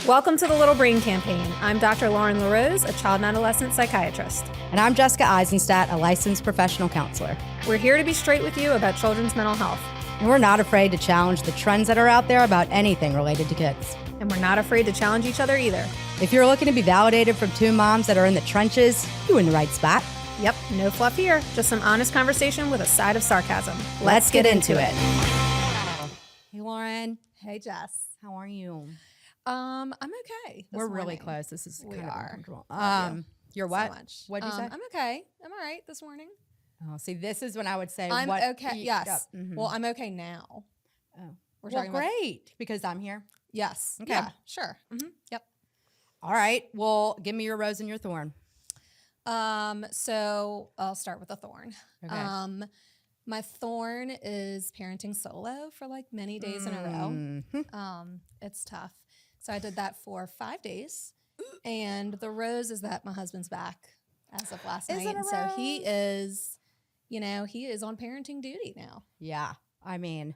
Welcome to the Little Brain Campaign. I'm Dr. Lauren LaRose, a child and adolescent psychiatrist. And I'm Jessica Eisenstadt, a licensed professional counselor. We're here to be straight with you about children's mental health. And we're not afraid to challenge the trends that are out there about anything related to kids. And we're not afraid to challenge each other either. If you're looking to be validated from two moms that are in the trenches, you're in the right spot. Yep, no fluff here. Just some honest conversation with a side of sarcasm. Let's get into it. Hey, Lauren. Hey, Jess. How are you? I'm okay. We're really close. This is We kind of are. uncomfortable. Love You're so what? much. What'd you say? I'm okay. I'm all right this morning. Oh, see, this is when I would say I'm what okay. Yes. Well, I'm okay now. Oh. We're Well, talking about great, because I'm here. yes. Okay. Yeah. Sure. Yep. All right. Well, give me your rose and your thorn. So I'll start with the thorn. Okay. My thorn is parenting solo for like many days in a row. Mhm. It's tough. So I did that for 5 days. And the rose is that my husband's back as of last Is night. it a And so he rose? is, he is on parenting duty now. Yeah. I mean,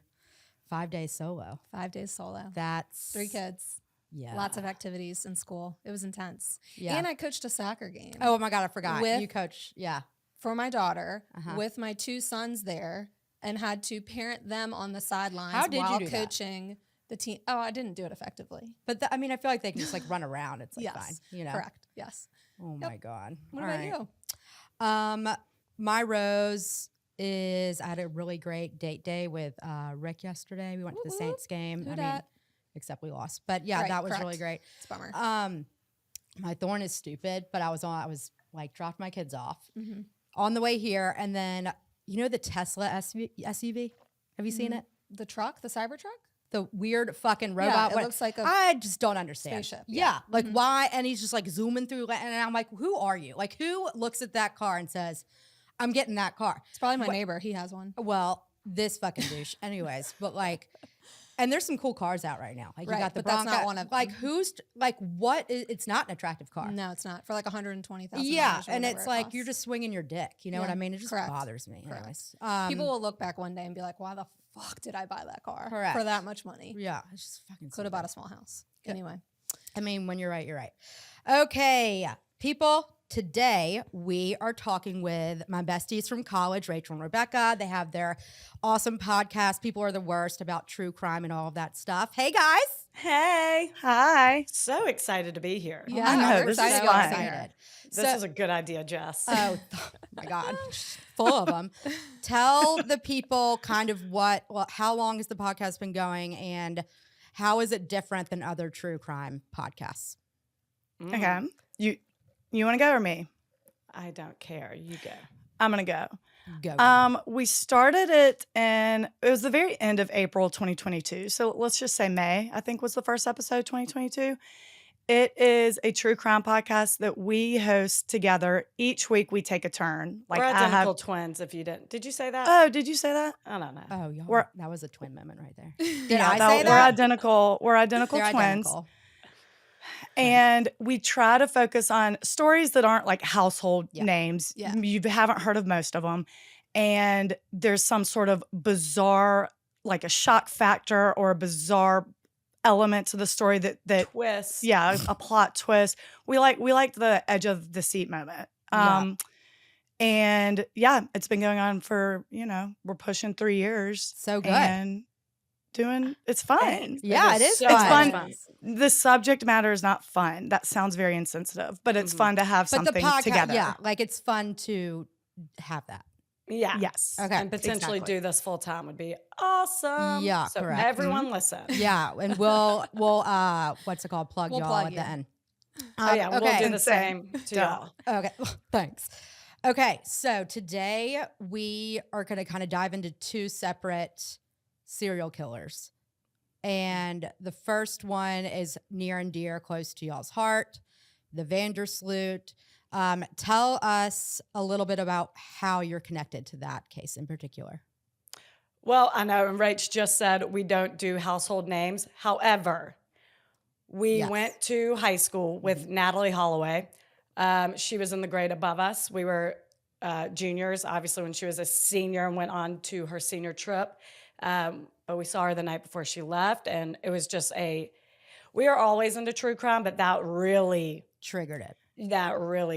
5 days solo. 5 days solo. That's 3 kids. Yeah. Lots of activities in school. It was intense. Yeah. And I coached a soccer game. Oh my God, I forgot. With- You coach. Yeah. For my daughter Uh-huh. with my 2 sons there and had to parent them on the sidelines How did you while do that? coaching the team. Oh, I didn't do it effectively. But I mean, I feel like they can just like run around. It's like Yes, fine, you know. Correct. Yes. Oh Yep. my God. What All about right. you? My rose is I had a really great date day with Rick yesterday. We went to the Woo-woo. Saints game. Who I mean, dat? except we lost. But yeah, Right, that was correct. really great. It's a bummer. My thorn is stupid, but I was like dropped my kids off Mhm. on the way here, and then the Tesla SUV. Have you seen it? The truck, the Cybertruck? The weird fucking robot. it looks like a I just don't understand. spaceship, Yeah. yeah. Like why? And he's just like zooming through, and I'm like, who are you? Like who looks at that car and says, I'm getting that car? It's probably my neighbor. He has one. Well, this fucking douche. Anyways, but like, and there's some cool cars out right now. Like you Right, got the but that's Bronco. not one of like them. who's like what? It's not an attractive car. No, it's not. For like $120,000. Yeah, or and whatever it's it like you're costs. just swinging your dick. You know what Yeah, I mean? It just correct. bothers me. Correct. Anyways, People will look back one day and be like, why the fuck did I buy that car Correct. for that much money? yeah, it's just fucking. Could have stupid. bought a small house. Anyway. I mean, when you're right, you're right. Okay, people, today we are talking with my besties from college, Rachel and Rebecca. They have their awesome podcast, People Are the Worst, about true crime and all of that stuff. Hey, guys. Hey. Hi. So excited to be here. Yeah, I know, we're this is excited So fun. to be here. excited. This is a good idea, Jess. Oh my God, full of them. Tell the people kind of how long has the podcast been going and how is it different than other true crime podcasts? Okay. You want to go or me? I don't care. You go. I'm going to Go. go. We started it it was the very end of April 2022. So let's just say May, I think was the first episode, 2022. It is a true crime podcast that we host together. Each week we take a turn. Like We're I identical have. twins, if you didn't. Did you say that? Oh, did you say that? I don't know. Oh, y'all, we're- that was a twin moment right there. Did I say We're that? identical. We're identical They're twins. identical. And we try to focus on stories that aren't like household Yeah. names. Yeah. You haven't heard of most of them. And there's some sort of bizarre, like a shock factor or a bizarre element to the story that Twist. yeah, a plot twist. We like the edge of the seat moment. Yeah. And yeah, it's been going on for, we're pushing 3 years. So good. And it's fun. Yeah, it is so fun. much The subject matter is not fun. That sounds very insensitive, but it's Mhm. fun to have But the something podcast, together. yeah, like it's fun to have that. Yeah. Yes. Okay. And potentially exactly. do this full time would be awesome. Yeah, So correct. everyone listen. Yeah, and we'll what's it called? Plug We'll y'all plug at you. the end. Oh, yeah. We'll okay. do the same to Duh. y'all. Okay, thanks. Okay, so today we are going to kind of dive into 2 separate serial killers. And the first one is near and dear, close to y'all's heart, the Sloot. Tell us a little bit about how you're connected to that case in particular. Well, I know, and Rach just said we don't do household names. However, we Yes. went to high school with Natalee Holloway. She was in the grade above us. We were juniors, obviously, when she was a senior and went on to her senior trip. But we saw her the night before she left, and it was just we are always into true crime, but that really Triggered it.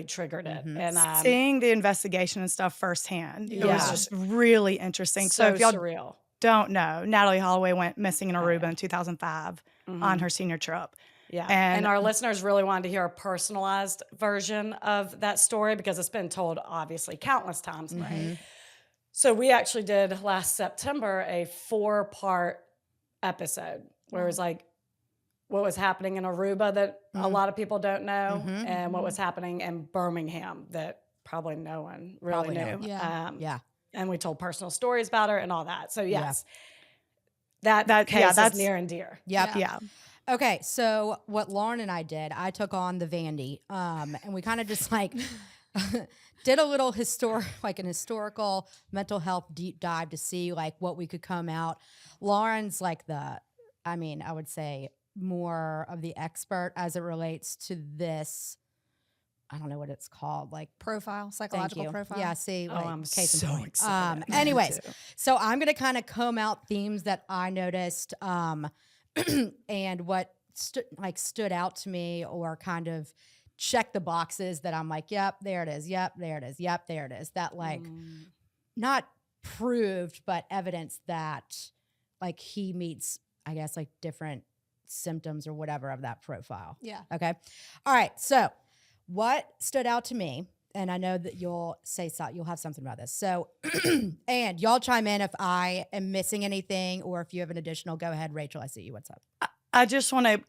triggered it. And Seeing the investigation and stuff firsthand, it was Yeah. just really interesting. So so if y'all surreal. don't know, Natalee Holloway went missing in Aruba in 2005 on her senior trip. Yeah. And- And our listeners really wanted to hear a personalized version of that story because it's been told obviously countless times. Right. So we actually did last September a 4-part episode where it was like what was happening in Aruba that a lot of people don't know and what was happening in Birmingham that probably no one really Probably no knew. one. Yeah. And we told personal stories about her and all that. So yes, that case that's is near and dear. Yep. Yeah. Okay, so what Lauren and I did, I took on the Vandy, and we kind of just like did a little historical mental health deep dive to see like what we could come out. Lauren's like I would say more of the expert as it relates to this. I don't know what it's called, like Profile, thank psychological you. profile. Yeah, see, like, I'm case in so point. excited. Anyways, so I'm gonna kind of comb out themes that I noticed, and what stood out to me, or kind of check the boxes that I'm like, yep, there it is, yep, there it is, yep, there it is. That like not proved, but evidence that like he meets, I guess, like different symptoms or whatever of that profile. Yeah. Okay. All right. So what stood out to me, and I know that you'll have something about this. So, and y'all chime in if I am missing anything, or if you have an additional, go ahead, Rachel. I see you. What's up? I just want to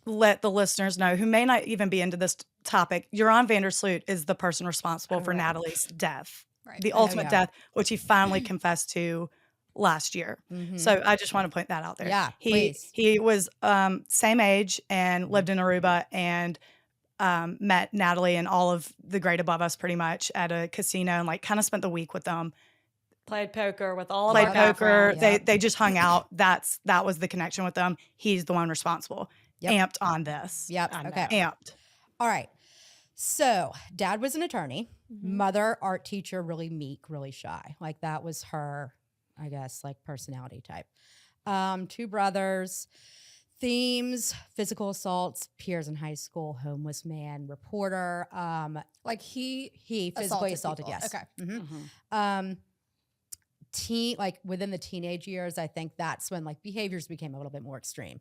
let the listeners know who may not even be into this topic. Joran Sloot is the person responsible for Natalee's death, Right. the ultimate death, which he finally confessed to last year. So I just want to point that out there. Yeah, he please. he was same age and lived in Aruba and met Natalee and all of the great above us pretty much at a casino and like kind of spent the week with them. Played poker with all Played of our poker. backgrounds. They just hung out. That was the connection with them. He's the one responsible. Yep. Amped on this. Yep. I know. Okay. Amped. All right. So dad was an attorney, mother art teacher, really meek, really shy. Like that was her, I guess, like personality type. 2 brothers. Themes: physical assaults, peers in high school, homeless man, reporter. Like he physically assaulted. people. Yes. Okay. Like within the teenage years, I think that's when like behaviors became a little bit more extreme.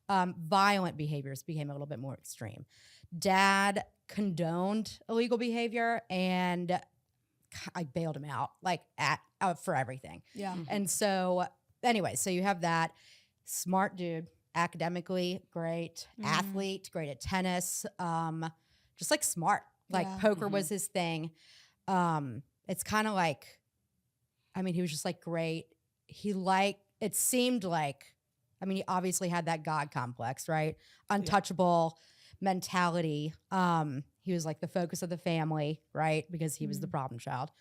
Violent behaviors became a little bit more extreme. Dad condoned illegal behavior, and I bailed him out for everything. Yeah. And so, anyway, so you have that smart dude, academically great, athlete, great at tennis, just like smart. Like Yeah. poker was his thing. It's kind of like, I mean, he was just like great. It seemed like, I mean, he obviously had that God complex, right? Untouchable mentality. He was like the focus of the family, right? Because he was the problem child.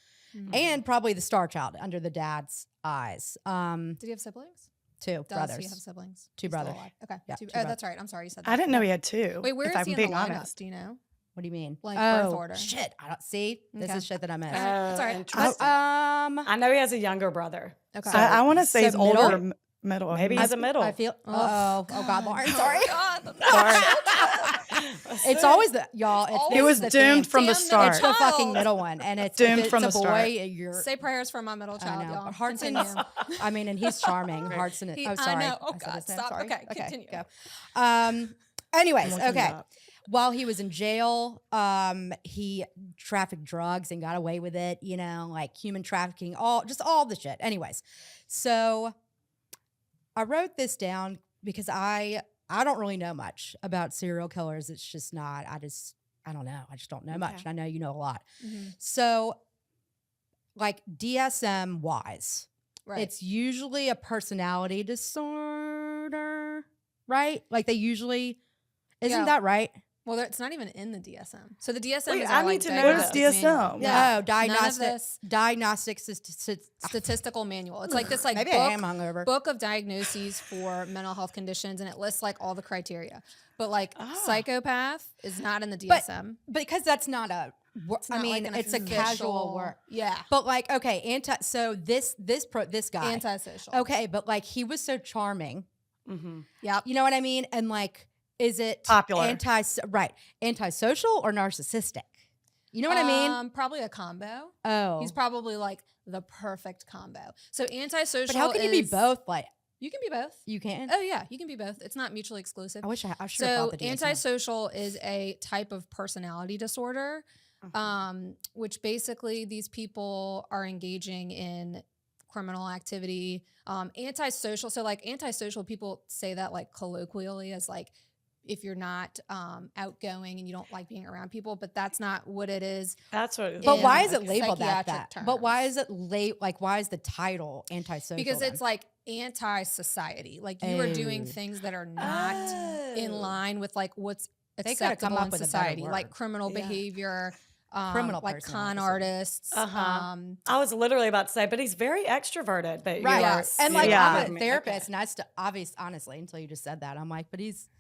And probably the star child under the dad's eyes. Did he have siblings? 2 Does brothers. he have siblings? 2 He's still brothers. alive. Okay. Yeah, 2 2 oh, brothers. that's right. I'm sorry you said that. I didn't know he had 2. Wait, where if is I'm he in being the lineup? honest. Do you know? What do you mean? Like birth Oh, order. shit. I don't see. This Okay. is shit that I missed. That's all right. Interesting. I know he has a younger brother. Okay. I want to say so he's older, middle? middle. Maybe he's a middle. I feel. Oh God, Lauren. Sorry. Sorry. It's always the y'all. It's It was the doomed theme. from the Damn the start. It's the fucking child. middle one, and it's Doomed if it's from a the boy. start. You're. Say prayers for my middle I child, know. y'all. Hearts and Continue. I mean, and he's charming. Hearts and He- oh, I sorry. know. Oh, said God, his name. stop. Sorry. Okay, continue. Go. Anyways, looking okay. it up. While he was in jail, he trafficked drugs and got away with it. You know, like human trafficking, all the shit. Anyways, so I wrote this down because I don't really know much about serial killers. It's just not. I don't know. I just don't know much. And I know you know a lot. So, like DSM wise, Right. it's usually a personality disorder, right? Like they usually, isn't Yeah. that right? Well, it's not even in the DSM. So the DSM Wait, is I our, need like, to know What is diagnostic manual. DSM? Yeah. Oh, diagnostic. None of this Diagnostic statistical manual. It's like this like Maybe book, I am hungover. book of diagnoses for mental health conditions, and it lists like all the criteria. But like psychopath is not in the DSM. Because that's not a. It's I not, mean, like, an it's a casual official- word. Yeah. But like, okay, so this guy. Antisocial. Okay, but like he was so charming. Yep. You know what I mean? And like Is it Popular. antisocial or narcissistic? You know what I mean? Probably a combo. Oh, He's probably like the perfect combo. So antisocial. but how can you be both? Like You can be both. you can. Oh yeah, you can be both. It's not mutually exclusive. I wish I should have So thought the DSM. antisocial is a type of personality disorder, which basically these people are engaging in criminal activity. Antisocial. So like antisocial people say that like colloquially as like if you're not outgoing and you don't like being around people, but that's not what it is. That's what. But in why is it labeled psychiatric that? But why terms. is it like why is the title antisocial? Because then? it's like anti-society. Like you are doing Oh. things that are not in line with like what's They coulda come acceptable up in with a better society, like word. criminal Yeah. behavior, Criminal like con personality artists. I was literally about to say, but he's very extroverted. But right. you are, Yes. And like Yeah. I'm a Okay. therapist, and I honestly, until you just said that, I'm like, but he's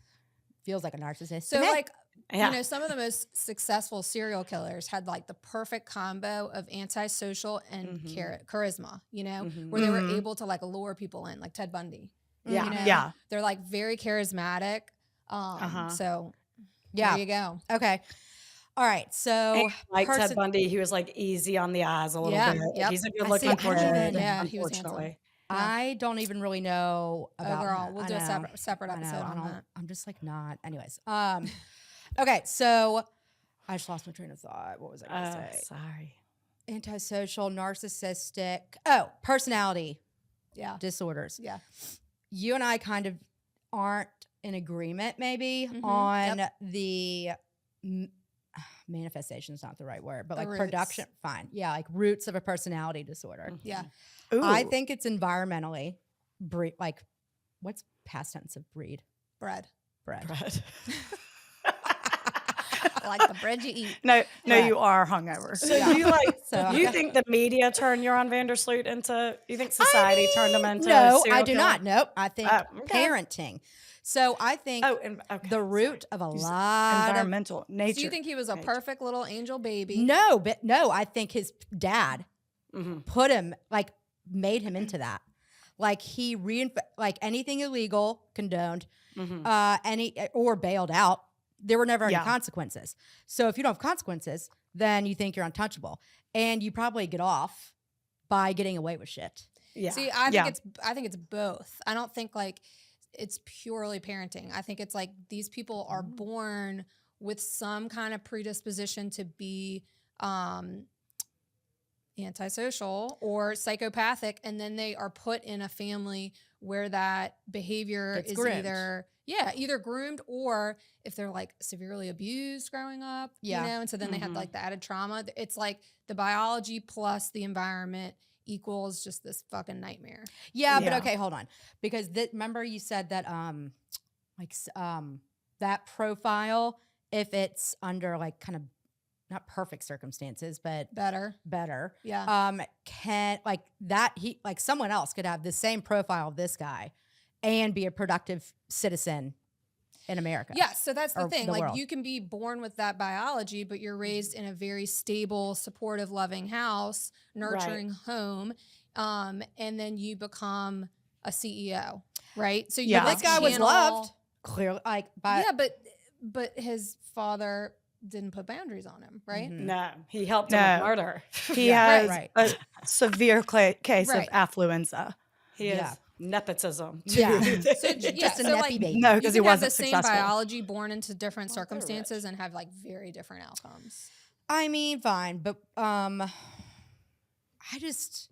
feels like a narcissist. So to me. like Yeah. you know, some of the most successful serial killers had like the perfect combo of antisocial and charisma, you know, where they were able to like lure people in, like Ted Bundy. Yeah. You know? Yeah. They're like very charismatic. So yeah. there you go. Okay. All right. So Like person- Ted Bundy, he was like easy on the eyes a little Yeah, bit. yep. He's a I good see. looking I don't kid. even- Yeah, he was handsome. Unfortunately. I don't even really know about Overall, him. we'll I do a know. separate I know. episode I on don't- that. I'm just like not. Anyways. Okay. So I just lost my train of thought. What was I going to say? Sorry. Antisocial, narcissistic. Oh, personality Yeah. disorders. Yeah. You and I kind of aren't in agreement, maybe, Mhm. on the manifestation is not the right word, but The like roots. production. Fine. Yeah. Like roots of a personality disorder. Yeah. Ooh. I think it's environmentally like what's past tense of breed? Bread. Bread. Brett. Like the bread you eat. No, Right. you are hungover. So Yeah. do you like? So- Do you think the media turned Joran Vandersloot into? You think society turned him into? a No, serial I do killer? not. Nope. I think Oh, okay. parenting. So I think Oh, and, okay. the root of a lot of Environmental nature. Do you think he was a Nature. perfect little angel baby? no, but no, I think his dad Mhm. put him like made him into that. Like he like anything illegal condoned, Mhm. any or bailed out. There were never any Yeah. consequences. So if you don't have consequences, then you think you're untouchable, and you probably get off by getting away with shit. Yeah. See, I Yeah. think it's both. I don't think like it's purely parenting. I think it's like these people are born with some kind of predisposition to be antisocial or psychopathic, and then they are put in a family where that behavior Gets is groomed. either groomed, or if they're like severely abused growing up, Yeah. you know, and so then they had like the added trauma. It's like the biology plus the environment equals just this fucking nightmare. Yeah, but Yeah. okay, hold on, because remember you said that that profile, if it's under like kind of not perfect circumstances, but Better. better, Yeah. can like that he like someone else could have the same profile of this guy and be a productive citizen in America. Yeah, so that's the or thing. the Like world. you can be born with that biology, but you're raised in a very stable, supportive, loving house, nurturing home, and then you become a CEO, right? So you Yeah. This guy was channel- loved clearly, like by Yeah, but his father didn't put boundaries on him, right? Mhm. No, he helped him No. with murder. He Yeah, has right. a severe case Right. of affluenza. He Yeah. is nepotism. Yeah. So just a so neppy like, baby. No, you because can he have wasn't the same successful. biology born into different Well, they're rich. circumstances and have like very different outcomes. I mean, fine, but I just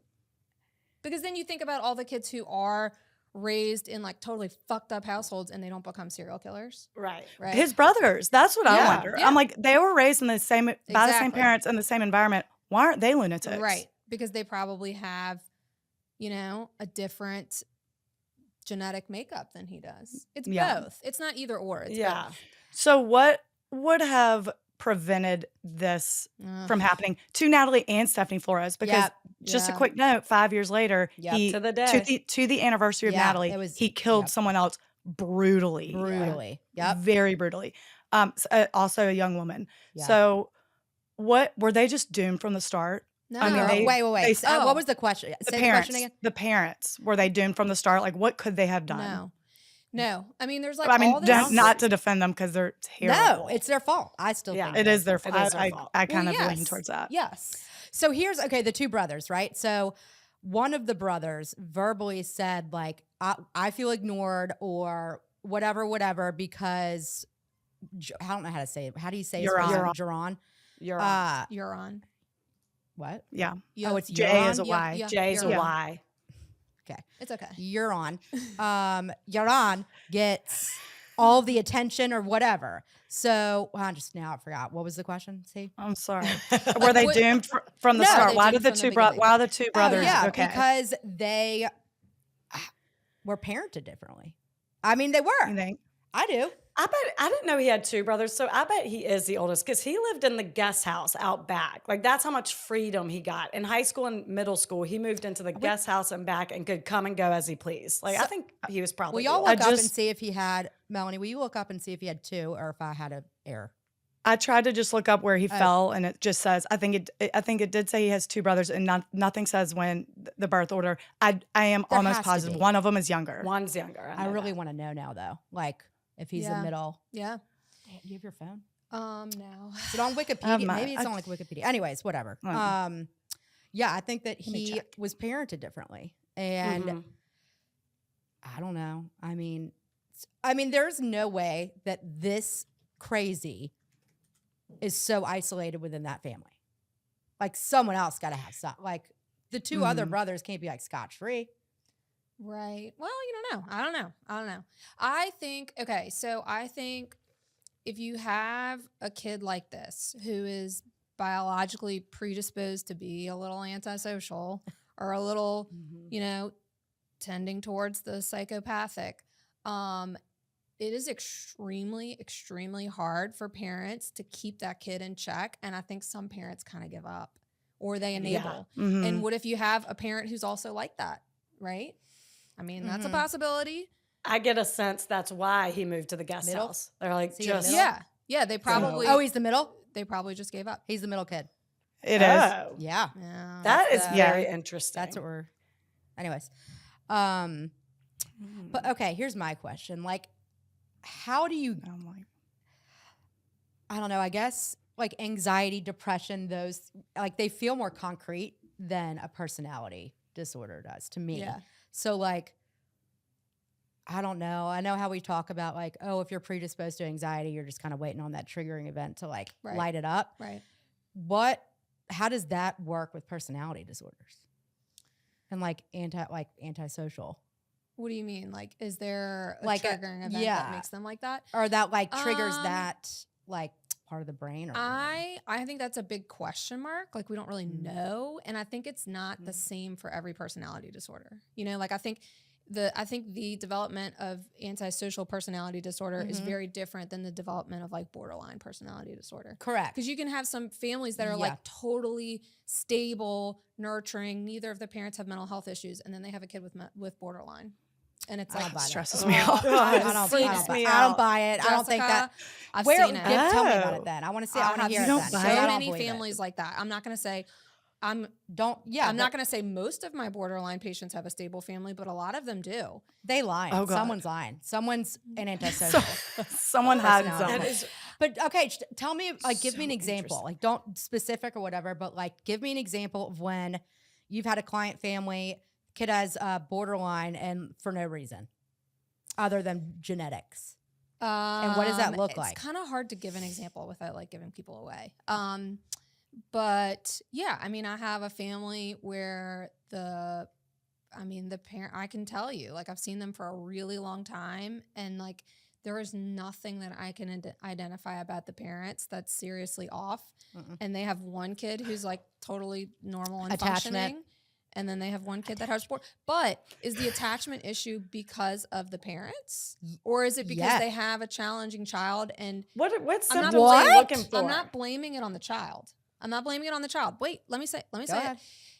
Because then you think about all the kids who are raised in like totally fucked up households and they don't become serial killers, Right. right? His brothers. That's what I Yeah. wonder. Yeah. I'm like, they were raised in the same by the same Exactly. parents in the same environment. Why aren't they lunatics? Right. Because they probably have, you know, a different genetic makeup than he does. It's Yeah. both. It's not either or. It's Yeah. both. So what would have prevented this Ugh. from happening to Natalee and Stephanie Flores? Because Yep. just a Yeah. quick note, 5 years later, Yep. he To the day. to the anniversary of Yeah, Natalee, it was- he killed yep. someone else brutally. brutally. Yep. Very brutally. Also a young woman. Yeah. So what were they just doomed from the start? No. I mean, Girl, they- wait. they- What oh. was the question? The Say parents, the question again. the parents, were they doomed from the start? Like, what could they have done? No. No, I mean, there's like I mean, all this. not to defend them because they're terrible. No, it's their fault. I still Yeah. think It is their It fault. is their fault. I kind Well, of lean yes. towards that. Yes. So here's the two brothers, right? So one of the brothers verbally said like, I feel ignored or whatever because I don't know how to say it. How do you say Joran. his name? Joran. You're on. You're on. What? Yeah. Oh, it's J Joran? is a Y. Yeah, J's a you're on. Y. Okay. It's okay. Joran. Joran gets all the attention or whatever. So I forgot. What was the question? See? I'm sorry. Were they doomed from the No, start? they Why doomed did the from the two beginning. why are the two brothers? Yeah, okay. because they were parented differently. I mean, they were. You think? I do. I didn't know he had two brothers, so I bet he is the oldest because he lived in the guest house out back. Like that's how much freedom he got. In high school and middle school, he moved into the guest house and back and could come and go as he pleased. Like I think he was probably. Will y'all the look up and just- see if he had Melanie? Will you look up and see if he had two or if I had an error? I tried to just look up where he fell, and it just says I think it did say he has two brothers, and nothing says when the birth order. I am There almost has to positive be. one of them is younger. One's younger. I know really that. want to know now, though. Like if he's Yeah. the middle. Yeah. Do you have your phone? No. Is it on Wikipedia? mine. Maybe it's on like Wikipedia. Anyways, whatever. Yeah, I think that me he check. was parented differently, and Mhm. I don't know. I mean, there's no way that this crazy is so isolated within that family. Like someone else got to have some. Like the two other brothers can't be like scotch free. Right. Well, you don't know. I don't know. I think if you have a kid like this who is biologically predisposed to be a little antisocial or a little, tending towards the psychopathic, it is extremely, extremely hard for parents to keep that kid in check. And I think some parents kind of give up or they enable. Mhm. And what if you have a parent who's also like that, right? I mean, that's a possibility. I get a sense that's why he moved to the guest Middle? house. They're like See, the just middle? Yeah. They probably Oh, he's the middle? they probably just gave up. He's the middle kid. It is. Oh, Yeah. Yeah. that is That's, very interesting. That's what we're. Anyways. But okay, here's my question. Like, how do you, I'm like, I don't know, I guess like anxiety, depression, those, like they feel more concrete than a personality disorder does to me. Yeah. So like, I don't know. I know how we talk about like, oh, if you're predisposed to anxiety, you're just kind of waiting on that triggering event to like Right. light it up. Right. How does that work with personality disorders? And like antisocial? What do you mean? Like, is there a Like a- triggering event yeah. that makes them like that? Or that like triggers Um, that like part of the brain or I think that's a big question mark. Like we don't really know, and I think it's not the same for every personality disorder. Like I think the development of antisocial personality disorder is very different than the development of like borderline personality disorder. correct. Because you can have some families that are Yeah. like totally stable, nurturing. Neither of the parents have mental health issues, and then they have a kid with borderline, and it's I like don't buy that. stresses me out. God, I it don't freaks buy me it. I don't out. buy it. I don't think that. Jessica, I've Where? seen it. Tell me about Oh. it then. I want to see. I I want to have hear it don't then. buy So it? I so don't many believe it. families like that. I'm not going to say Don't. Yeah. I'm not going to say most of my borderline patients have a stable family, but a lot of them do. They lying. Oh, God. Someone's lying. Someone's an antisocial. Someone had Personality. some. That is But okay, tell me, like, give me an So example. interesting. Like, don't specific or whatever, but like, give me an example of when you've had a client family, kid has borderline, and for no reason other than genetics. And what does that look like? It's kind of hard to give an example without like giving people away. But yeah, I mean, I have a family where the parent, I can tell you, like I've seen them for a really long time, and like there is nothing that I can identify about the parents that's seriously off. And they have one kid who's like totally normal and Attachment. functioning. And then they have one kid that has sport. But is the attachment issue because of the parents? Or is it because Yes. they have a challenging child? And what I'm not symptoms are you blaming- looking for? I'm not blaming it on the child. Wait, let me say Go it. ahead.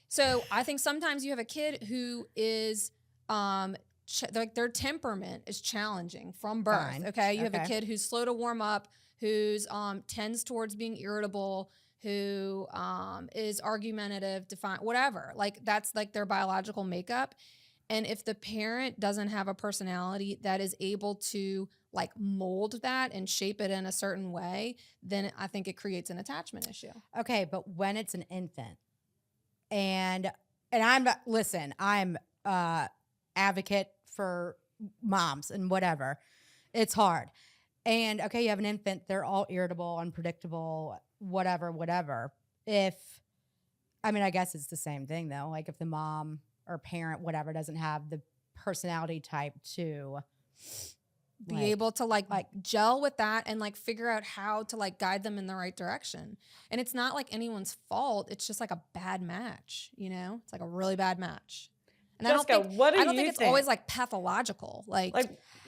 So I think sometimes you have a kid who is like their temperament is challenging from birth. Fine. Okay. You have a Okay. kid who's slow to warm up, who's tends towards being irritable, who is argumentative, defiant, whatever. Like that's like their biological makeup. And if the parent doesn't have a personality that is able to like mold that and shape it in a certain way, then I think it creates an attachment issue. Okay, but when it's an infant, and I'm advocate for moms and whatever. It's hard. And okay, you have an infant, they're all irritable, unpredictable, whatever. I guess it's the same thing though. Like if the mom or parent, whatever, doesn't have the personality type to be able to like gel with that and like figure out how to like guide them in the right direction. And it's not like anyone's fault. It's just like a bad match, you know? It's like a really bad match. And Jessica, I don't think it's always like pathological. Like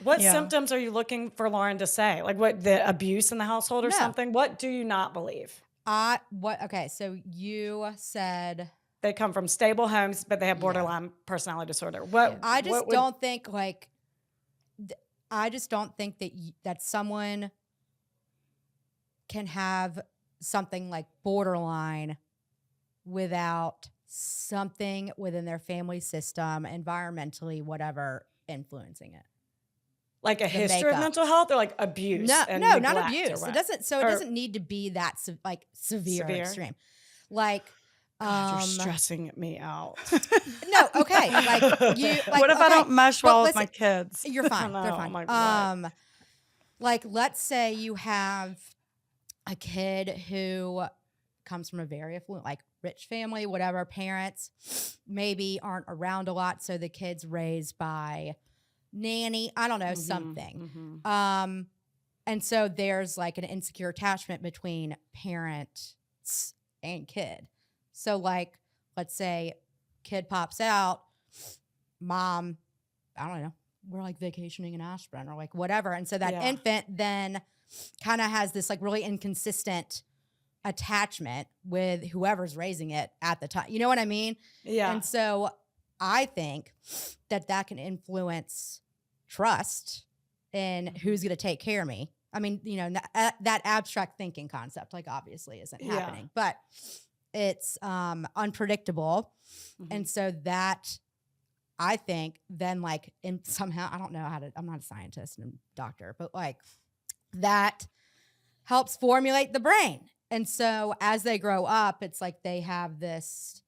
what symptoms are you looking for Lauren to say? Like what, the abuse in the household or No. something? What do you not believe? Okay, so you said They come from stable homes, but they have borderline personality disorder. I just don't think like I just don't think that someone can have something like borderline without something within their family system, environmentally, whatever, influencing it. Like a history of mental health or like abuse? No, and not neglect abuse. or It doesn't need to be that severe. Extreme. Like God, you're stressing me out. No, okay. Like you. Like, what if I don't mesh well with my kids? You're fine. They're Oh fine. my God. Like let's say you have a kid who comes from a very affluent, like rich family, whatever. Parents maybe aren't around a lot, so the kid's raised by nanny. I don't know, something. And so there's like an insecure attachment between parent and kid. So like, let's say kid pops out, mom, I don't know, we're like vacationing in Ashburn or like whatever. And so that infant then kind of has this like really inconsistent attachment with whoever's raising it at the time. You know what I mean? Yeah. And so I think that can influence trust in who's going to take care of me. I mean, you know, that abstract thinking concept, like obviously isn't happening, but it's unpredictable. And so that I think then like somehow, I don't know I'm not a scientist and a doctor, but like that helps formulate the brain. And so as they grow up, it's like they have this,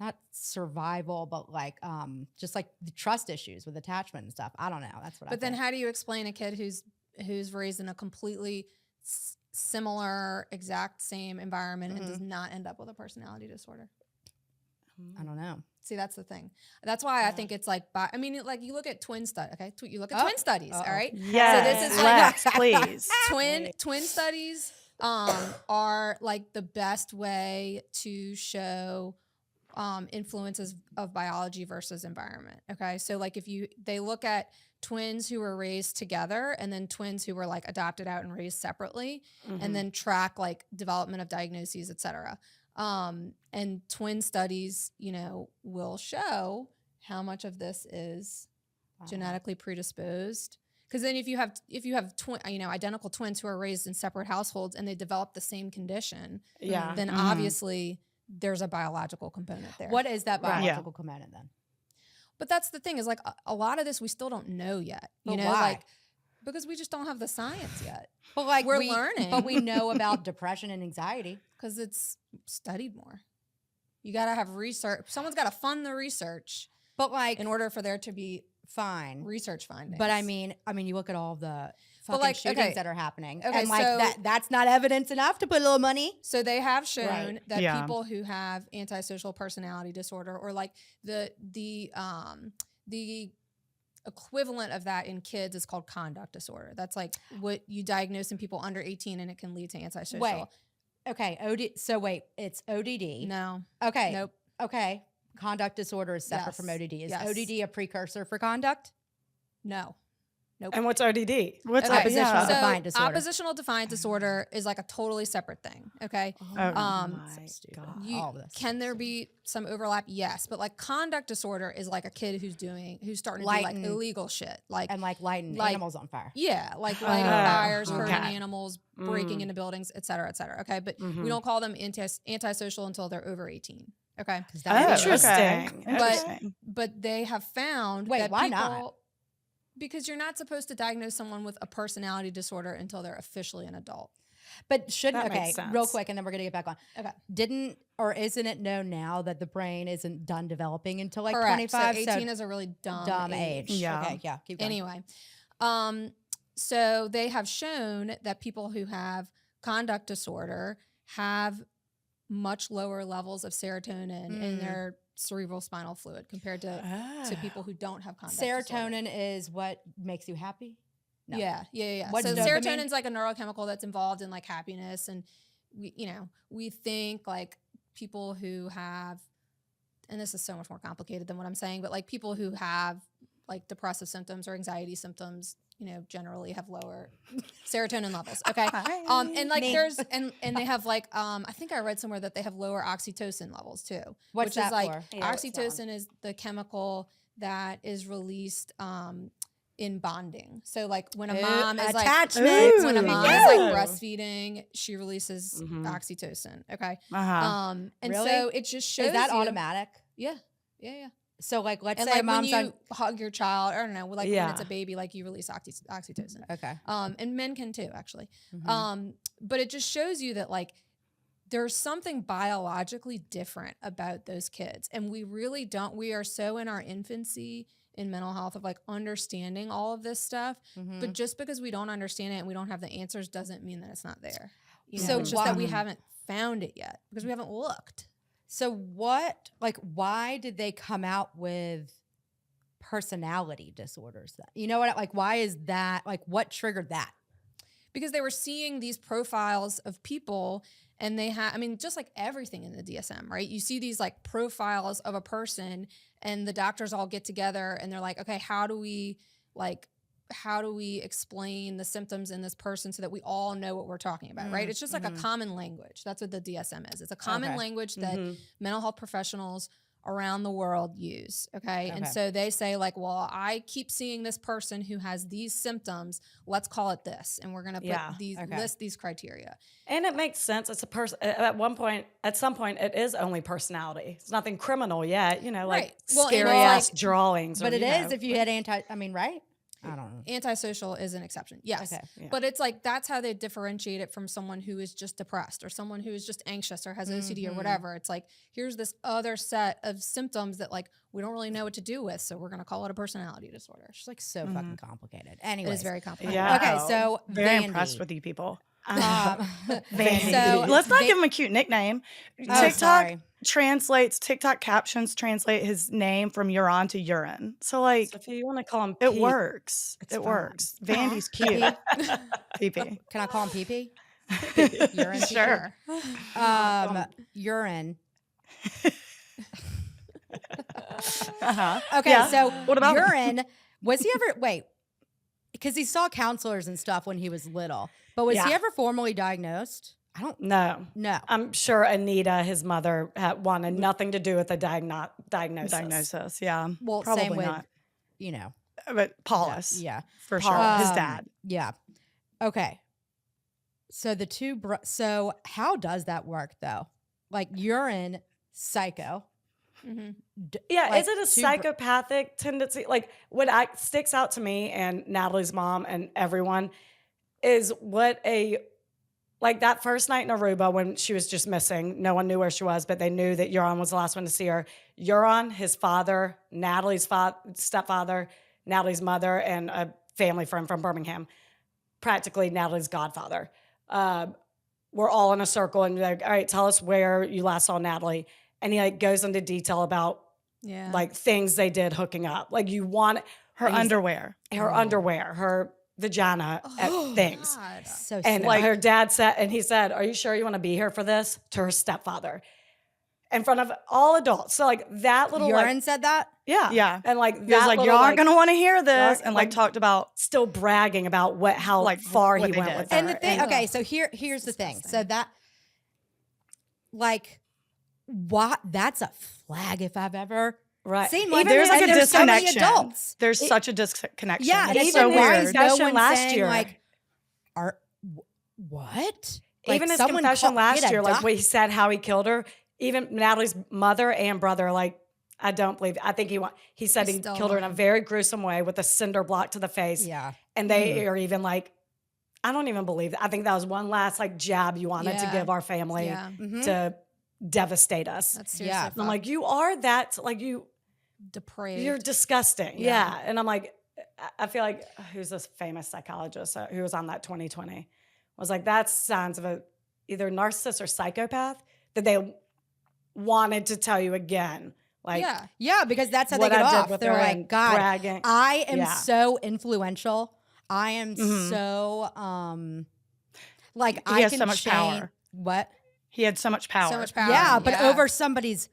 not survival, but like just like the trust issues with attachment and stuff. I don't know. That's what I think. But then how do you explain a kid who's raised in a completely similar, exact same environment and does not end up with a personality disorder? I don't know. See, that's the thing. That's why I think it's like, like you look at twin studies. Okay, you look at twin studies. All right. Yes. So this is like please. Twin studies are like the best way to show influences of biology versus environment. Okay, so like they look at twins who were raised together and then twins who were like adopted out and raised separately, and then track like development of diagnoses, et cetera. And twin studies, you know, will show how much of this is genetically predisposed. Because then if you have identical twins who are raised in separate households and they develop the same condition, then obviously there's a biological component there. What is that biological component then? But that's the thing is like a lot of this we still don't know yet. You know, why? like because we just don't have the science yet. But like we're learning. But we know about depression and anxiety because it's studied more. You got to have research. Someone's got to fund the research. But like in order for there to be fine research findings. But I mean, you look at all the fucking shootings that are happening, and like so, that's not evidence enough to put a little money. So they have shown that people who have antisocial personality disorder, or like the equivalent of that in kids is called conduct disorder. That's like what you diagnose in people under 18, and it can lead to antisocial. Wait, okay, it's ODD. No. Okay. Nope. Okay. Conduct disorder is separate from ODD. Is ODD a precursor for conduct? No. Nope. And what's ODD? What's oppositional defiant disorder? Oppositional defiant disorder is like a totally separate thing. Okay. Can there be some overlap? Yes, but like conduct disorder is like a kid who's starting to do like illegal shit, lighting animals on fire. Yeah, like lighting fires, hurting animals, breaking into buildings, et cetera, et cetera. Okay, but we don't call them antisocial until they're over 18. Okay. 'Cause that would be Interesting. But- Interesting. But they have found Wait, that why people, not? because you're not supposed to diagnose someone with a personality disorder until they're officially an adult. But shouldn't That makes real sense. quick, and then we're gonna get back on. Okay. Didn't or isn't it known now that the brain isn't done developing until like Correct. 25? So 18 is a really dumb age. Yeah. Okay, yeah. Keep going. Anyway, so they have shown that people who have conduct disorder have much lower levels of serotonin in their cerebral spinal fluid compared to people who don't have conduct disorder. Serotonin is what makes you happy. No. Yeah. What's So dopamine? serotonin's like a neurochemical that's involved in like happiness, and we think like people who have, and this is so much more complicated than what I'm saying, but like people who have like depressive symptoms or anxiety symptoms, generally have lower serotonin levels. Okay. And like Me. there's and they have like I think I read somewhere that they have lower oxytocin levels too. What's which that is like for? Yeah, what's that one? oxytocin is the chemical that is released in bonding. So like when a mom is like attachment. when a Ooh, mom yeah. is like breastfeeding, she releases oxytocin. Okay. And Really? so it just shows Is that you, automatic? Yeah. So like, let's And say like when mom's you on. hug your child, I don't know, like when Yeah. it's a baby, like you release oxytocin. Okay. And men can too, actually. Mhm. But it just shows you that like there's something biologically different about those kids. And we really don't, we are so in our infancy in mental health of like understanding all of this stuff. Mhm. But just because we don't understand it and we don't have the answers doesn't mean that it's not there. So It's just that we why- haven't found it yet because we haven't looked. So why did they come out with personality disorders then? You know what? Like, why is that? Like, what triggered that? Because they were seeing these profiles of people and they have, I mean, just like everything in the DSM, right? You see these like profiles of a person and the doctors all get together and they're like, okay, how do we explain the symptoms in this person so that we all know what we're talking about, right? It's just like a common language. That's what the DSM is. It's a common Okay. language that mental health professionals around the world use, okay? And Okay. so they say like, well, I keep seeing this person who has these symptoms. Let's call it this. And we're going to put Yeah. these Okay. list these criteria. And it makes sense. It's a person. At some point, it is only personality. It's nothing criminal yet. Like Right. Well, and scary it's ass like- drawings. But or, it you is know, if you had right? I don't know. Antisocial is an exception. Yes. Okay. Yeah. But it's like that's how they differentiate it from someone who is just depressed or someone who is just anxious or has OCD or whatever. It's like here's this other set of symptoms that like we don't really know what to do with, so we're going to call it a personality disorder. It's like so fucking complicated. Anyway, It is very complicated. Yeah. Okay, so Very Vandy. impressed with you people. Vandy. So let's not Va- give him a cute nickname. Oh, TikTok captions translate his name from Joran to urine. So like So if you want to call him, it Pete, works. it's It fine. works. Vandy's cute. PP. Can I call him PP? Urine. Sure. Urine. Uh-huh. Okay, Yeah. so What about- urine? Was he ever because he saw counselors and stuff when he was little, but was he Yeah. ever formally diagnosed? I don't No. know. I'm sure Anita, his mother, wanted nothing to do with the diagnosis. Diagnosis. Yeah. Well, Probably same with not. Yeah. But Paulus. Yeah. For sure. His dad. Yeah. Okay. So the two. So how does that work though? Like urine, psycho. Mm-hmm. Yeah, Like, is it a two psychopathic tendency? Like what sticks out to me and Natalie's mom and everyone is like that first night in Aruba when she was just missing. No one knew where she was, but they knew that Joran was the last one to see her. Joran, his father, Natalie's stepfather, Natalie's mother, and a family friend from Birmingham, practically Natalie's godfather. We're all in a circle and they're like, all right, tell us where you last saw Natalee. And he like goes into detail about Yeah. like things they did hooking up. Like you want Her underwear. her underwear, her vagina, things. God. So And sick. her dad said, and he said, "Are you sure you want to be here for this?" To her stepfather, in front of all adults. So like that little urine like, said that. yeah, Yeah. and like He was that like, little, y'all aren't going to want to hear this. y'all- And like like- talked about still bragging about how Like, far what he they went did. with And her. the thing, And- okay, so here's the thing. So disgusting. that, what? That's a flag if I've ever right, seen one. there's like a and there's so many disconnection. adults. There's such a disconnection. Yeah, and it's even so why weird. is no Confession one last saying year. like, what? Even his someone confession get last a year, like doc- when he said how he killed her, even Natalie's mother and brother, like, I don't believe. I think he said he still killed her in a lying. very gruesome way with a cinder block to the face. Yeah. And they are even like, I don't even believe that. I think that was one last like jab you wanted to Yeah. give our family Yeah. to devastate us. That's seriously Yeah. And I'm like, you are that, like depraved. you're disgusting. Yeah. Yeah. And I'm like, I feel like who's this famous psychologist who was on that 2020 was like, that's signs of either narcissist or psychopath that they wanted to tell you again. Like, yeah. Yeah, because that's how they what get I did off. with They're her like, and God, bragging. I am Yeah. so influential. I am Mhm. so like He I has can so much change power. What? He had so much power. So much power. Yeah, but over somebody's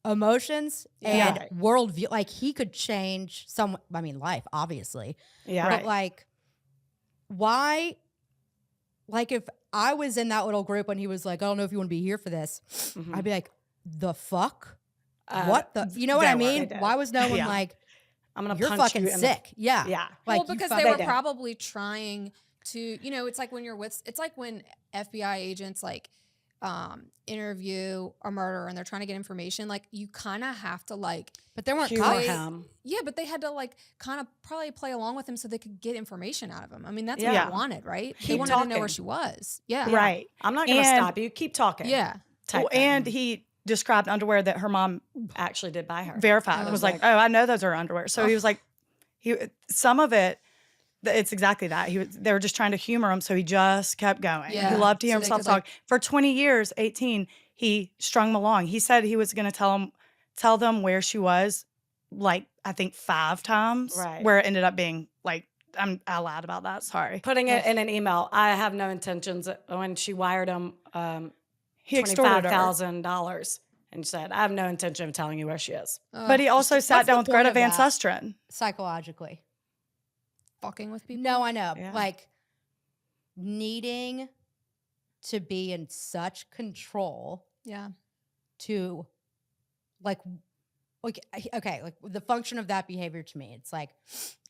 emotions and Yeah. worldview, like he could change life, obviously. Yeah. But Right. like, why? Like, if I was in that little group and he was like, I don't know if you want to be here for this, Mhm. I'd be like, the fuck? What the? You know what they I were. mean? They did. Why was no one Yeah. like, I'm going to you're punch fucking you in sick? Yeah. Yeah. Like, well, you because fucking- they were did. probably trying to, it's like when you're it's like when FBI agents like interview a murderer and they're trying to get information, like you kind of have to like, But there weren't Humor cops. him. yeah, but they had to like kind of probably play along with him so they could get information out of him. I mean, that's Yeah. what they wanted, right? They Keep wanted to know talking. where she was. Yeah. Right. I'm not going to And- stop you. Keep talking. Yeah. type Well, thing. and he described underwear that her mom Actually did buy her. verified. Oh. It was like, oh, I know those are underwear. So he was like, some of it, it's exactly that. They were just trying to humor him, so he just kept going. Yeah. He loved to hear So they himself could, talk. like- For 20 years, 18, he strung them along. He said he was going to tell them where she was, like I think 5 times. Right. Where it ended up being like, I lied about that. Sorry. Putting it in an email. I have no intentions. When she wired him He extorted her. $25,000 and said, I have no intention of telling you where she is. But he also sat what's down the with Greta point Van of that? Susteren. Psychologically. Fucking with people. No, I know. Yeah. Like, needing to be in such control Yeah. to, like, okay, like the function of that behavior to me, it's like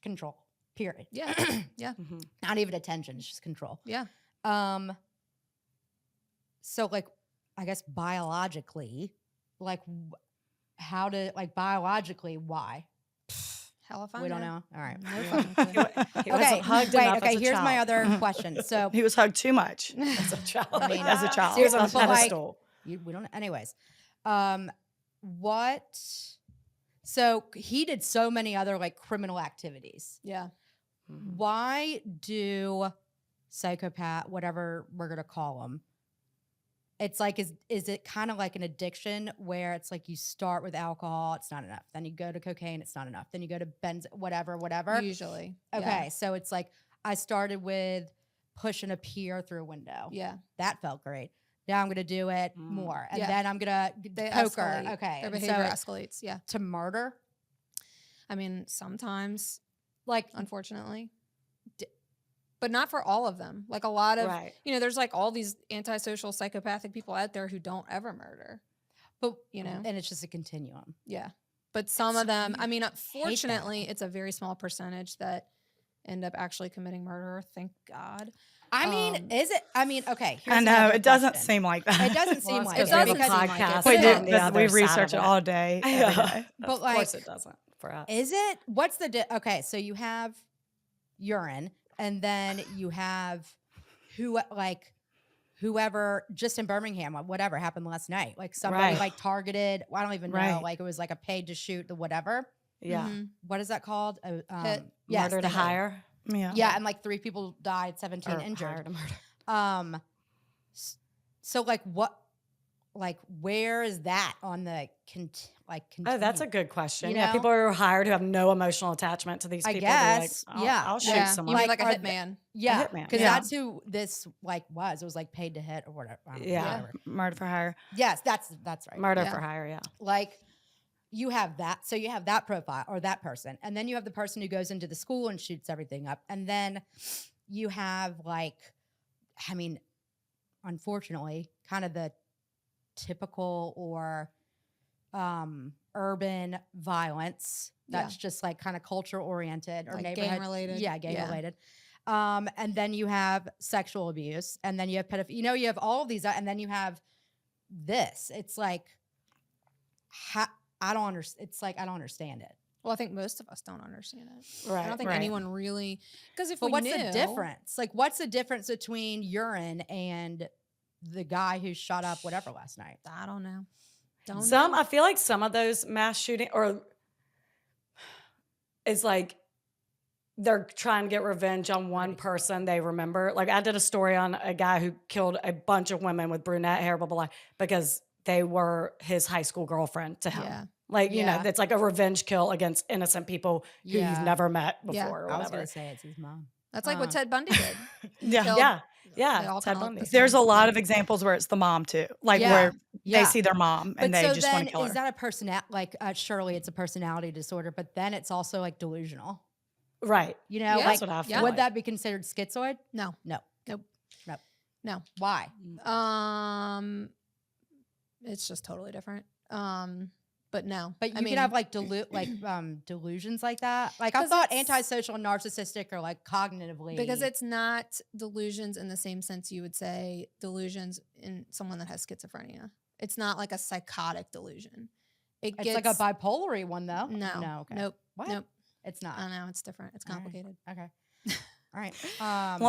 control, period. Yeah. Yeah. Mhm. Not even attention, it's just control. Yeah. So like, I guess biologically, like biologically, why? Hell if I We don't know. know. All right. No fucking clue. He Okay, wasn't hugged wait, enough okay, as a here's my child. other question. So He was hugged too much. As a child. I mean, as a child. He was on a But, like, pedestal. we don't. Anyways, what? So he did so many other like criminal activities. Yeah. Mhm. Why do psychopath, whatever we're gonna call them? It's like, is it kind of like an addiction where it's like you start with alcohol, it's not enough. Then you go to cocaine, it's not enough. Then you go to whatever. Usually. Okay, so it's like I started with pushing a peer through a window. Yeah. That felt great. Now I'm gonna do it Mm. more, and Yeah. then I'm gonna They poker. escalate. Okay, Their and behavior so escalates. Yeah. to murder, I mean, sometimes, like unfortunately, but not for all of them. Like a lot of, Right. there's like all these antisocial psychopathic people out there who don't ever murder, but know? and it's just a continuum. Yeah. But some of them, I mean, that. fortunately, it's a very small percentage that end up actually committing murder. Thank God. I mean, is it? I mean, okay. I here's know. another It doesn't question. seem like that. It doesn't Well, seem it's like 'cause it we have a because seem like it. podcast we But do. it on the But other we side research of it all day. Every day. But, Of like- course it doesn't for us. is it? What's the okay? So you have urine, and then you have whoever just in Birmingham, whatever happened last night, like somebody Right. like targeted. I don't even know. Right. Like it was like a paid to shoot the whatever. Yeah. Mhm. What is that called? Hit. Yes, Murder to the hit. hire. Yeah. Yeah, and like 3 people died, 17 Or injured. hire to murder. So like what, like where is that on the Oh, that's a continuum? good question. You Yeah, know? people who are hired who have no emotional attachment to these I people. they're like, guess, I'll- yeah. I'll shoot Yeah. someone. You mean like a Like, are hitman? Yeah, hitman. because Yeah. that's who this like was. It was like paid to hit or whatever. I don't know, Yeah. whatever. Murder for hire. Yes, that's right. Murder Yeah. for hire, yeah. Like you have that. So you have that profile or that person, and then you have the person who goes into the school and shoots everything up, and then you have like, I mean, unfortunately, kind of the typical or urban violence that's just like kind of culture oriented or Like neighborhood gang related. Yeah, gang Yeah. related. And then you have sexual abuse, and then you have pedophilia. You have all of these, and then you have this. It's like, I don't understand. It's like, I don't understand it. Well, I think most of us don't understand it. Right. I don't think anyone really, because if But we what's knew, the difference? Like, what's the difference between Joran and the guy who shot up whatever last night? I don't know. I feel like some of those mass shooting or it's like they're trying to get revenge on one person they remember. Like I did a story on a guy who killed a bunch of women with brunette hair, blah, blah, blah, because they were his high school girlfriend to him. Yeah. Like, you know, Yeah. it's like a revenge kill against innocent people who Yeah. you've never met before Yeah. or I was whatever. going to say it's his mom. That's like what Ted Bundy did. Yeah. Killed- Yeah. They Yeah. all Ted kinda look Bundy. the same. There's a lot of examples where it's the mom too, like Yeah. where Yeah. they see their mom and they so just want then to kill her. is that a personality? Like, surely it's a personality disorder, but then it's also like delusional. Right. You know, Yeah. like, That's what I feel yeah. would like. that be considered schizoid? No. No. Nope. Nope. No. Why? It's just totally different. But no. But you I mean, can have like delusions like that. Like I 'Cause thought it's- antisocial and narcissistic are like cognitively because it's not delusions in the same sense you would say delusions in someone that has schizophrenia. It's not like a psychotic delusion. it's like a bipolar one though. No. No. Okay. Nope. What? Nope. It's not. I know it's different. It's All right. complicated. Okay. All right.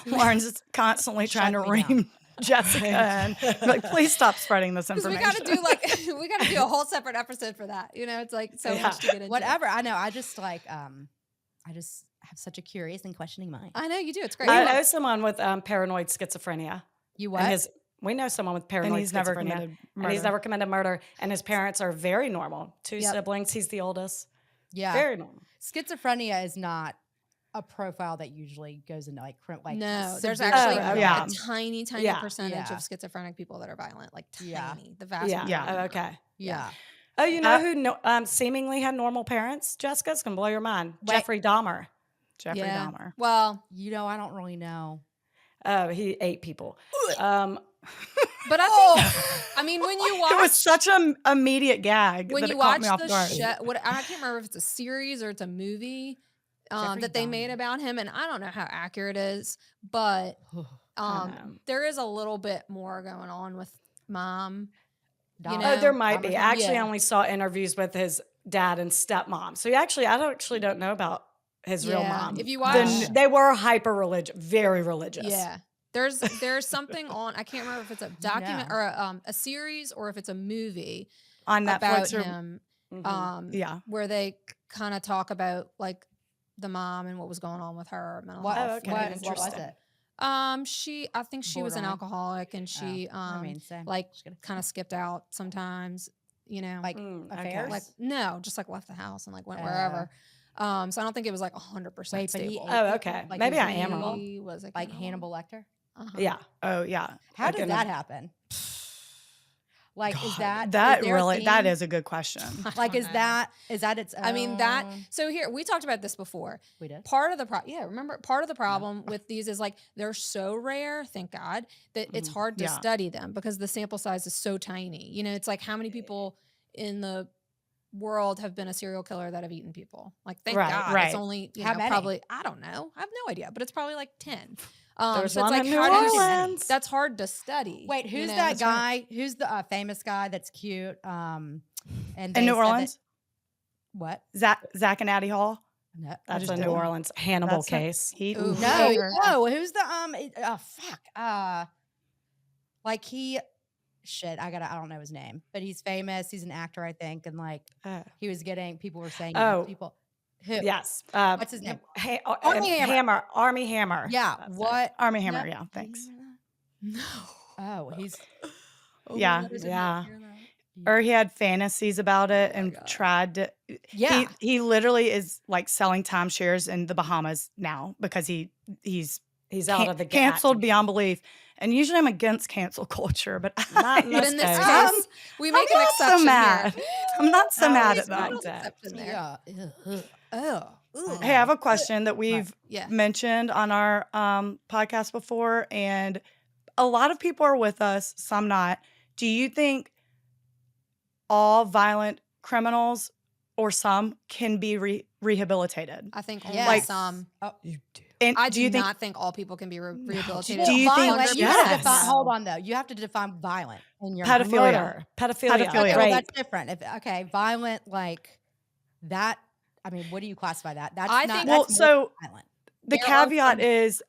Lauren's just constantly trying to Shut me down. ream Jessica and be like, please stop spreading this Because we information. got to do like we got to do a whole separate episode for that. You know, it's like so much to get into. Whatever. I know. I just like I just have such a curious and questioning mind. I know you do. It's great. We know someone with paranoid schizophrenia. You what? And we know someone with paranoid and he's never schizophrenia. committed And he's murder. never committed murder. And his parents are very normal. Two Yep. siblings. He's the oldest. Yeah. Very normal. Schizophrenia is not a profile that usually goes into like no, there's severe actually Oh, yeah. a tiny Yeah. percentage Yeah. of schizophrenic people that are violent, like tiny. Yeah. The vast Yeah. majority. Oh, okay. Yeah. Oh, you know who seemingly had normal parents? Jessica, it's going to blow your mind. Wait. Jeffrey Dahmer. Jeffrey Yeah. Dahmer. Well, You know, I don't really know. Oh, he ate people. but I think I mean when you watch It was such an immediate gag when that you it caught watch me off the guard. show, I can't remember if it's a series or it's a movie Jeffrey that they made Dahmer. about him, and I don't know how accurate it is, but know. there is a little bit more going on with mom. You Dahmer. know, Oh, there might be. Dahmer's I actually yeah. only saw interviews with his dad and stepmom. So I don't know about his real Yeah. mom. If you watch- They were hyper religious, very religious. Yeah. There's something on, I can't remember if it's a document No. or a series or if it's a movie On about Netflix or him Mhm. yeah. where they kind of talk about like the mom and what was going on with her mental What, health. Oh, okay. what was Interesting. it? I think she was an Borderline? alcoholic and she same. like Just kidding. kind of skipped out sometimes, you know. Like Okay. affairs? like no, just like left the house and like went wherever. So I don't think it was like 100% Wait, but he stable. ate Oh, people? okay. Like Maybe he I am was wrong. He was Like Hannibal Lecter? Uh-huh. Yeah. Oh yeah. How Like did in that a- happen? Like, is God, that is there a really that theme? is a good question. Like, don't is know. that its I mean that. own- So here we talked about this before. we did. Part of the remember part of the problem with these is like they're so rare, thank God, that it's hard to Yeah. study them because the sample size is so tiny. You know, it's like how many people in the world have been a serial killer that have eaten people? Like thank Right, God, right. it's only How many? probably I don't know, I have no idea, but it's probably like 10. There's so it's one like in New how do you? Orleans. That's hard to study. Wait, you who's know? that guy? Who's the famous guy that's cute? And In they New said that- Orleans, what? Zach and Addie Hall. No, That's just a New don't- Orleans Hannibal That's not- case. He Ooh. no, Sure. no. Who's the fuck? Like he, shit. I don't know his name, but he's famous. He's an actor, I think, and like he was getting people were saying Oh. people. Who? Yes. What's his name? Army Hammer. Army Hammer. Yeah. That's it. What? Army Hammer. No. Yeah. Thanks. No. Oh, he's Yeah. I did not Yeah. hear that. Or he had fantasies about it and God. tried to. yeah. He literally is like selling timeshares in the Bahamas now because he's He's out of the canceled beyond belief. And usually I'm against cancel culture, but Not in But this in this case. case, we make an not exception so mad. here. I'm not so Oh, mad he's at not that. exact. Exception there. Yeah. Oh. Hey, I have a question that we've Yeah. mentioned on our podcast before, and a lot of people are with us, some not. Do you think all violent criminals or some can be rehabilitated? I think only Yes. some. Oh, And I do do you think not think all people can be rehabilitated. Do you think- violent, you have to Yes. define, hold on though. You have to define violent in your mind. Pedophilia. Murder, pedophilia. Pedophilia. Okay, well, Right. that's different. Okay, violent like that. I mean, what do you classify that? That's I not. think- That's Well, more so violent. the There are caveat some- is,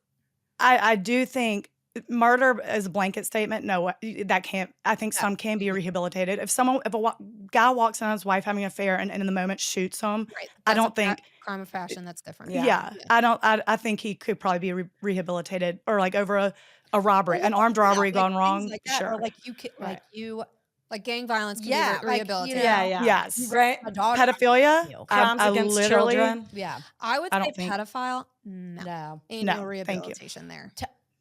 I do think murder as a blanket statement. No, that can't. I think some can be rehabilitated. If a guy walks in on his wife having an affair and in the moment shoots him, Right. I That's don't a think. crime of passion. That's different. Yeah. I don't. I think he could probably be rehabilitated, or like over a robbery, an armed robbery Like gone things wrong. like that, Sure. or like you, like Right. you, Like gang violence can Yeah, be like, you rehabilitated. know, Yeah, yeah. Yes. Right. a dog. Pedophilia. You. Crimes I against literally- children. Yeah, I would I say don't think- pedophile. No. no. Ain't No, no thank you. rehabilitation there.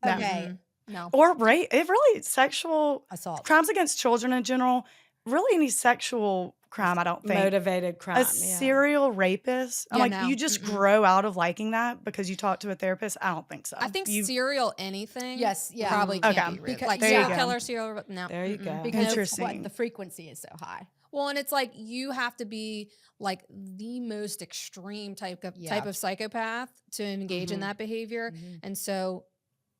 No. Okay, No. Or rape. It really sexual assault. crimes against children in general. Really, any sexual crime. I don't think. Motivated crime. A yeah. serial rapist. I'm Yeah, like, no. you just grow out of liking that because you talk to a therapist. I don't think so. I think you, serial anything. Yes, yeah. Probably can't Okay. be real. Because- Like There you serial go. killer, serial. No. There you go. Because Interesting. what the frequency is so high. Well, and it's like you have to be like the most extreme type of psychopath to engage in that behavior, and so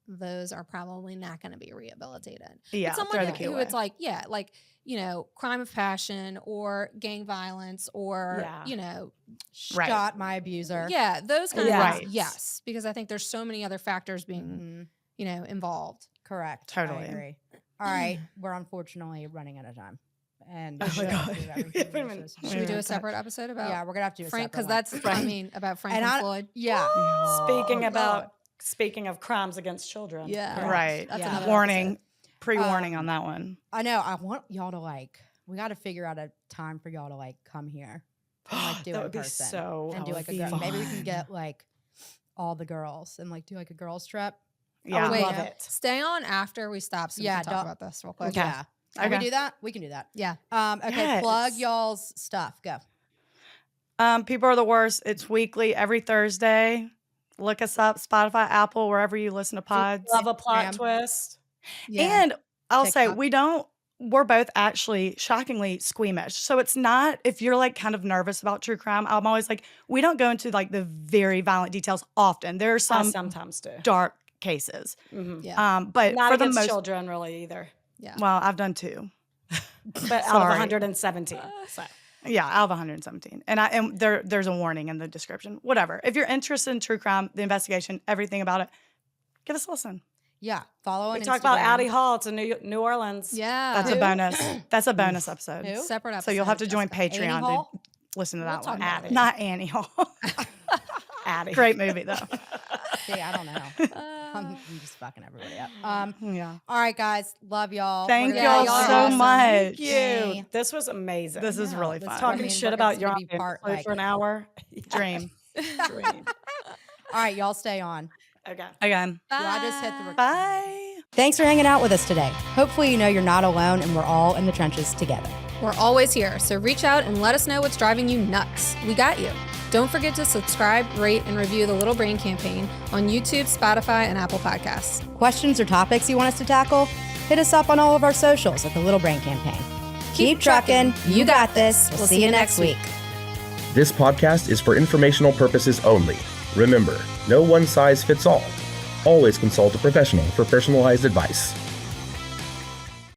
those are probably not going to be rehabilitated. Yeah, But someone throw the who key it's away. like crime of passion or gang violence or Yeah. Right. Shot my abuser. yeah, those kind Yeah. of things. Yes, because I think there's so many other factors being involved. Correct. Totally. I agree. All right, we're unfortunately running out of time. And Oh my should God. do everything We haven't we're even- supposed to Should we do Yeah. a separate episode about Yeah, we're gonna have to do a Frank? separate Because one. that's I mean about Frank And and I- Floyd. Yeah. Speaking Oh, about speaking of crimes against children. Yeah. Correct. Right. That's Yeah. another Warning. episode. Pre-warning on that one. I know. I want y'all to we got to figure out a time for y'all to come here and do it That in would be person so and do that would a be girl. Maybe we can fun. get all the girls and do a girls trip. Yeah. would Wait, love it. stay on after we stop so we can talk don't- about this real quick. Okay. Yeah. Can we Okay. do that? We can do that. Yeah. Okay. Plug Yes. y'all's stuff. Go. People are the worst. It's weekly, every Thursday. Look us up, Spotify, Apple, wherever you listen to pods. Love a plot Graham. twist. Yeah. And I'll say TikTok. we're both actually shockingly squeamish. So it's not, if you're kind of nervous about true crime, I'm always we don't go into the very violent details often. There are I some sometimes do. dark cases. Yeah. But Not for the against most, children, really, either. Yeah. well, I've done 2. But out of Sorry. 117. So. Yeah, out of 117. And there's a warning in the description. Whatever. If you're interested in true crime, the investigation, everything about it, give us a listen. Yeah. Follow on We Instagram. talked about Addie Hall to New Orleans. Yeah. That's a Who? bonus. That's a bonus episode. Who? Separate episode. So you'll have to join Jessica. Annie Patreon Hall? to listen to We'll that talk one. about it. Not Annie Hall. Addie. Great movie though. See, I don't know. I'm just fucking everybody up. Yeah. All right, guys. Love y'all. Thank We're y'all gonna- y'all so are awesome. much. Thank you. Yay. This was amazing. This is really this fun. I Talking mean, shit we're about gonna your be part, for an hour. Dream. Dream. All right, y'all stay on. Okay. Again. Do I just hit the Bye. Thanks for hanging out with us today. Hopefully you know you're not alone and we're all in the trenches together. We're always here, so reach out and let us know what's driving you nuts. We got you. Don't forget to subscribe, rate, and review the Little Brain Campaign on YouTube, Spotify, and Apple Podcasts. Questions or topics you want us to tackle? Hit us up on all of our socials at the Little Brain Campaign. Keep trucking. You got this. We'll see you next week. This podcast is for informational purposes only. Remember, no one size fits all. Always consult a professional for personalized advice.